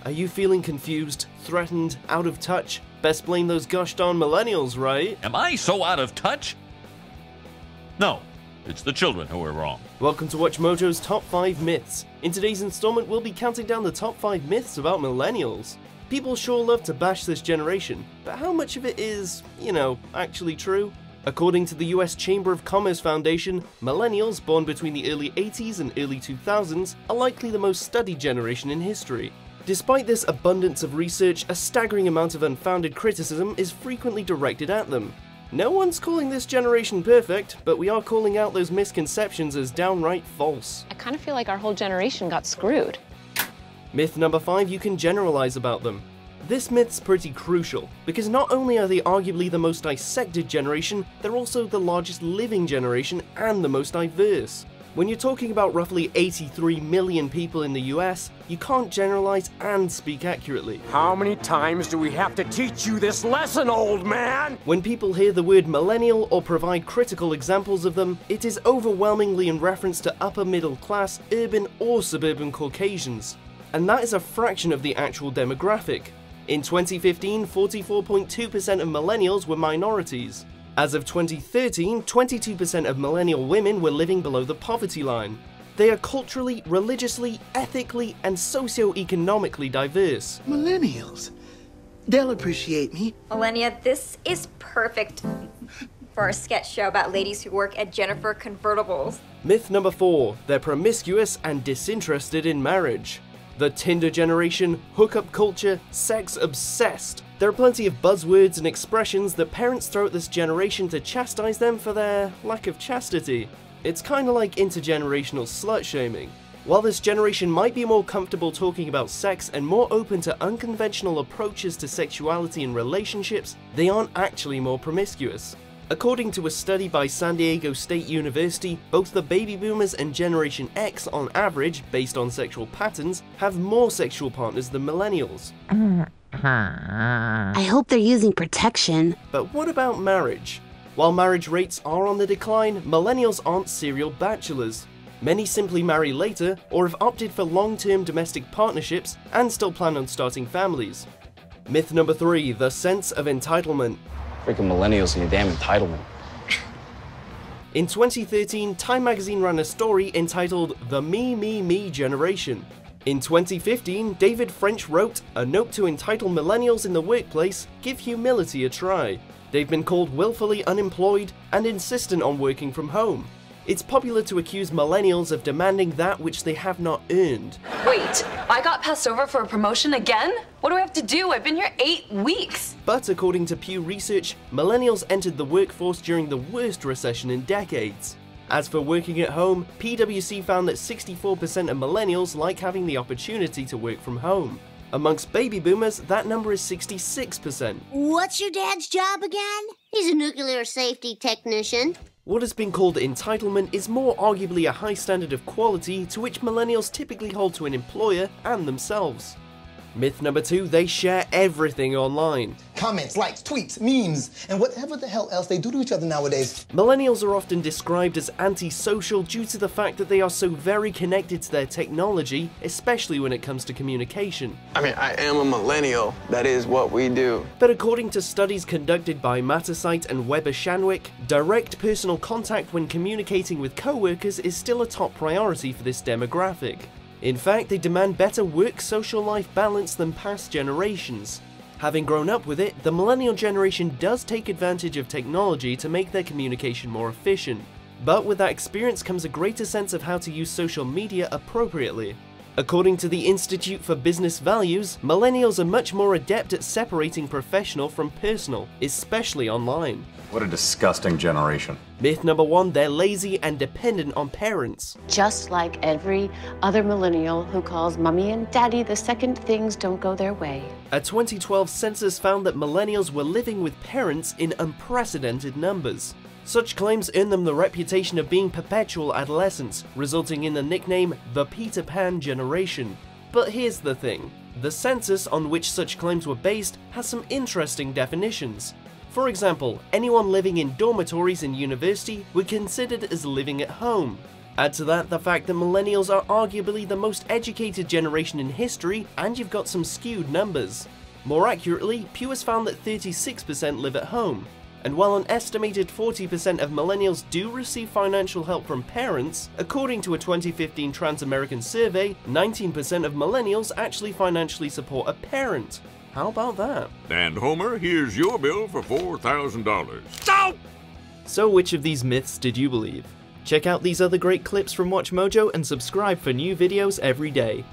Are you feeling confused, threatened, out of touch? Best blame those gosh darn millennials, right? Am I so out of touch? No, it's the children who are wrong. Welcome to WatchMojo's Top 5 Myths. In today's installment, we'll be counting down the top 5 myths about millennials. People sure love to bash this generation, but how much of it is, actually true? According to the US Chamber of Commerce Foundation, millennials born between the early 80s and early 2000s are likely the most studied generation in history. Despite this abundance of research, a staggering amount of unfounded criticism is frequently directed at them. No one's calling this generation perfect, but we are calling out those misconceptions as downright false. I kind of feel like our whole generation got screwed. Myth number 5, you can generalize about them. This myth's pretty crucial, because not only are they arguably the most dissected generation, they're also the largest living generation and the most diverse. When you're talking about roughly 83 million people in the US, you can't generalize and speak accurately. How many times do we have to teach you this lesson, old man? When people hear the word millennial or provide critical examples of them, it is overwhelmingly in reference to upper middle class, urban or suburban Caucasians. And that is a fraction of the actual demographic. In 2015, 44.2% of millennials were minorities. As of 2013, 22% of millennial women were living below the poverty line. They are culturally, religiously, ethically, and socio-economically diverse. Millennials. They'll appreciate me. Millennia, this is perfect for a sketch show about ladies who work at Jennifer Convertibles. Myth number 4, they're promiscuous and disinterested in marriage. The Tinder generation, hookup culture, sex obsessed. There are plenty of buzzwords and expressions that parents throw at this generation to chastise them for their lack of chastity. It's kinda like intergenerational slut shaming. While this generation might be more comfortable talking about sex and more open to unconventional approaches to sexuality and relationships, they aren't actually more promiscuous. According to a study by San Diego State University, both the baby boomers and Generation X on average, based on sexual patterns, have more sexual partners than millennials. I hope they're using protection. But what about marriage? While marriage rates are on the decline, millennials aren't serial bachelors. Many simply marry later or have opted for long-term domestic partnerships and still plan on starting families. Myth number 3, the sense of entitlement. Freaking millennials and your damn entitlement. In 2013, Time magazine ran a story entitled The Me, Me, Me Generation. In 2015, David French wrote, "A note to entitled millennials in the workplace, give humility a try. They've been called willfully unemployed and insistent on working from home. It's popular to accuse millennials of demanding that which they have not earned." Wait, I got passed over for a promotion again? What do I have to do? I've been here 8 weeks. But according to Pew Research, millennials entered the workforce during the worst recession in decades. As for working at home, PwC found that 64% of millennials like having the opportunity to work from home. Amongst baby boomers, that number is 66%. What's your dad's job again? He's a nuclear safety technician. What has been called entitlement is more arguably a high standard of quality to which millennials typically hold to an employer and themselves. Myth number 2, they share everything online. Comments, likes, tweets, memes, and whatever the hell else they do to each other nowadays. Millennials are often described as antisocial due to the fact that they are so very connected to their technology, especially when it comes to communication. I mean, I am a millennial. That is what we do. But according to studies conducted by Mattersight and Weber-Shandwick, direct personal contact when communicating with co-workers is still a top priority for this demographic. In fact, they demand better work-social life balance than past generations. Having grown up with it, the millennial generation does take advantage of technology to make their communication more efficient. But with that experience comes a greater sense of how to use social media appropriately. According to the Institute for Business Values, millennials are much more adept at separating professional from personal, especially online. What a disgusting generation. Myth number 1, they're lazy and dependent on parents. Just like every other millennial who calls mommy and daddy the second things don't go their way. A 2012 census found that millennials were living with parents in unprecedented numbers. Such claims earned them the reputation of being perpetual adolescents, resulting in the nickname the Peter Pan generation. But here's the thing, the census on which such claims were based has some interesting definitions. For example, anyone living in dormitories in university were considered as living at home. Add to that the fact that millennials are arguably the most educated generation in history, and you've got some skewed numbers. More accurately, Pew has found that 36% live at home. And while an estimated 40% of millennials do receive financial help from parents, according to a 2015 Trans-American survey, 19% of millennials actually financially support a parent. How about that? And Homer, here's your bill for $4,000. Stop! So which of these myths did you believe? Check out these other great clips from WatchMojo and subscribe for new videos every day.